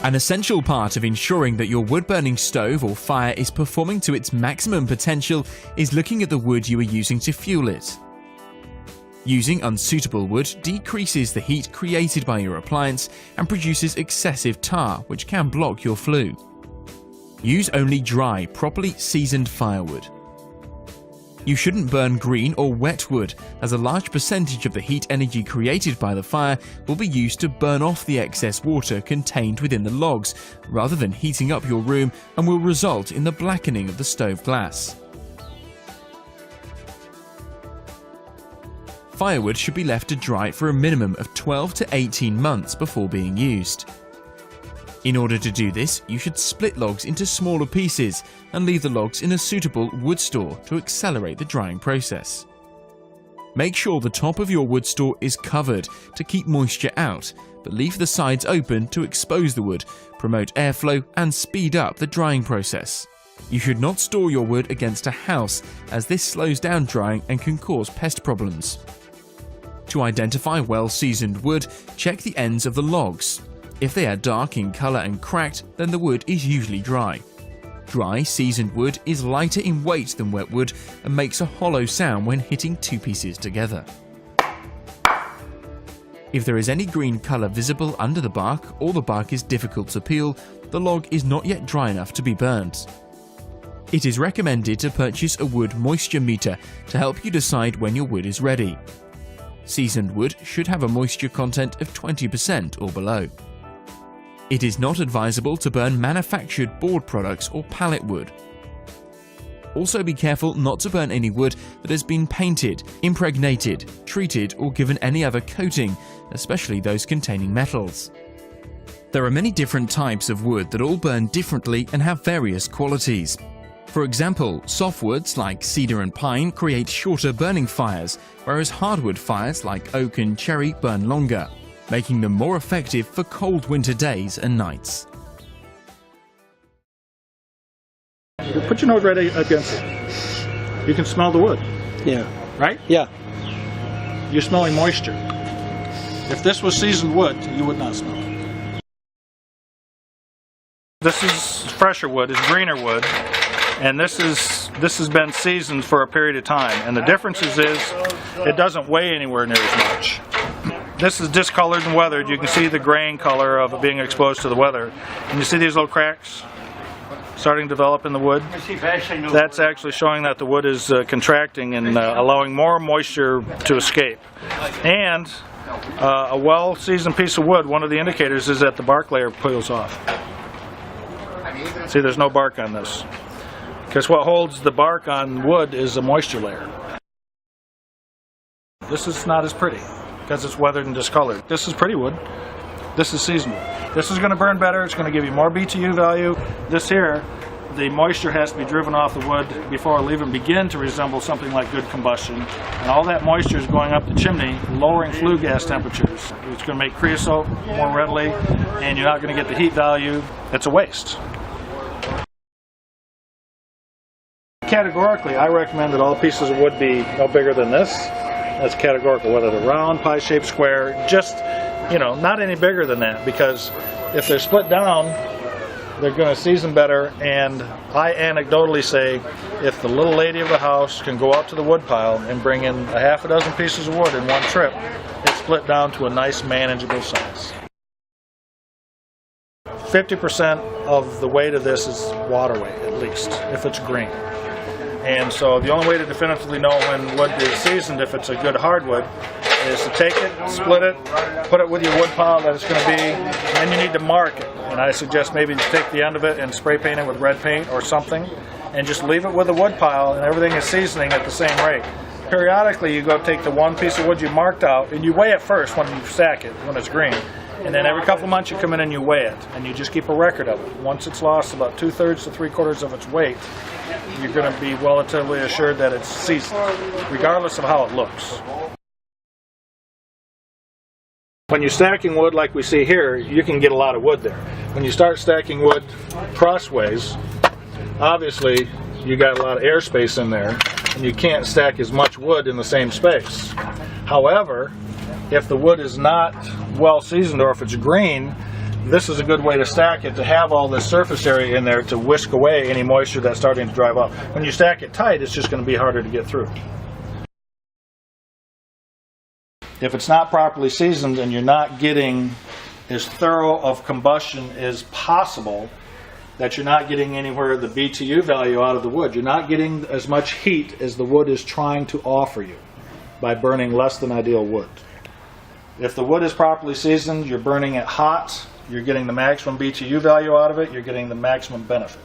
An essential part of ensuring that your wood-burning stove or fire is performing to its maximum potential is looking at the wood you are using to fuel it. Using unsuitable wood decreases the heat created by your appliance and produces excessive tar, which can block your flue. Use only dry, properly seasoned firewood. You shouldn't burn green or wet wood, as a large percentage of the heat energy created by the fire will be used to burn off the excess water contained within the logs, rather than heating up your room, and will result in the blackening of the stove glass. Firewood should be left to dry for a minimum of 12 to 18 months before being used. In order to do this, you should split logs into smaller pieces and leave the logs in a suitable wood store to accelerate the drying process. Make sure the top of your wood store is covered to keep moisture out, but leave the sides open to expose the wood, promote airflow, and speed up the drying process. You should not store your wood against a house, as this slows down drying and can cause pest problems. To identify well-seasoned wood, check the ends of the logs. If they are dark in color and cracked, then the wood is usually dry. Dry, seasoned wood is lighter in weight than wet wood and makes a hollow sound when hitting two pieces together. If there is any green color visible under the bark, or the bark is difficult to peel, the log is not yet dry enough to be burned. It is recommended to purchase a wood moisture meter to help you decide when your wood is ready. Seasoned wood should have a moisture content of 20% or below. It is not advisable to burn manufactured board products or pallet wood. Also be careful not to burn any wood that has been painted, impregnated, treated, or given any other coating, especially those containing metals. There are many different types of wood that all burn differently and have various qualities. For example, softwoods like cedar and pine create shorter burning fires, whereas hardwood fires like oak and cherry burn longer, making them more effective for cold winter days and nights. Put your nose right against it. You can smell the wood. Yeah. Right? Yeah. You're smelling moisture. If this was seasoned wood, you would not smell it. This is fresher wood, it's greener wood, and this has been seasoned for a period of time. And the difference is it doesn't weigh anywhere near as much. This is discolored and weathered. You can see the graying color of it being exposed to the weather. And you see these little cracks starting to develop in the wood? That's actually showing that the wood is contracting and allowing more moisture to escape. And a well-seasoned piece of wood, one of the indicators is that the bark layer peels off. See, there's no bark on this. Because what holds the bark on wood is a moisture layer. This is not as pretty, because it's weathered and discolored. This is pretty wood. This is seasoned wood. This is going to burn better. It's going to give you more BTU value. This here, the moisture has to be driven off the wood before it'll even begin to resemble something like good combustion. And all that moisture is going up the chimney, lowering flue gas temperatures. It's going to make creosote more readily, and you're not going to get the heat value. It's a waste. Categorically, I recommend that all pieces of wood be no bigger than this. That's categorical, whether they're round, pie-shaped, square, just, not any bigger than that, because if they're split down, they're going to season better. And I anecdotally say, if the little lady of the house can go out to the wood pile and bring in a half a dozen pieces of wood in one trip, it's split down to a nice manageable size. 50% of the weight of this is water weight, at least, if it's green. And so the only way to definitively know when wood is seasoned, if it's a good hardwood, is to take it, split it, put it with your wood pile that it's going to be, and then you need to mark it. And I suggest maybe to take the end of it and spray paint it with red paint or something, and just leave it with the wood pile, and everything is seasoning at the same rate. Periodically, you go take the one piece of wood you marked out, and you weigh it first when you stack it, when it's green. And then every couple of months you come in and you weigh it, and you just keep a record of it. Once it's lost about 2/3 to 3/4 of its weight, you're going to be relatively assured that it's seasoned, regardless of how it looks. When you're stacking wood like we see here, you can get a lot of wood there. When you start stacking wood crossways, obviously you got a lot of airspace in there, and you can't stack as much wood in the same space. However, if the wood is not well seasoned, or if it's green, this is a good way to stack it, to have all this surface area in there to whisk away any moisture that's starting to dry off. When you stack it tight, it's just going to be harder to get through. If it's not properly seasoned and you're not getting as thorough of combustion as possible, that you're not getting anywhere the BTU value out of the wood. You're not getting as much heat as the wood is trying to offer you by burning less than ideal wood. If the wood is properly seasoned, you're burning it hot, you're getting the maximum BTU value out of it, you're getting the maximum benefit.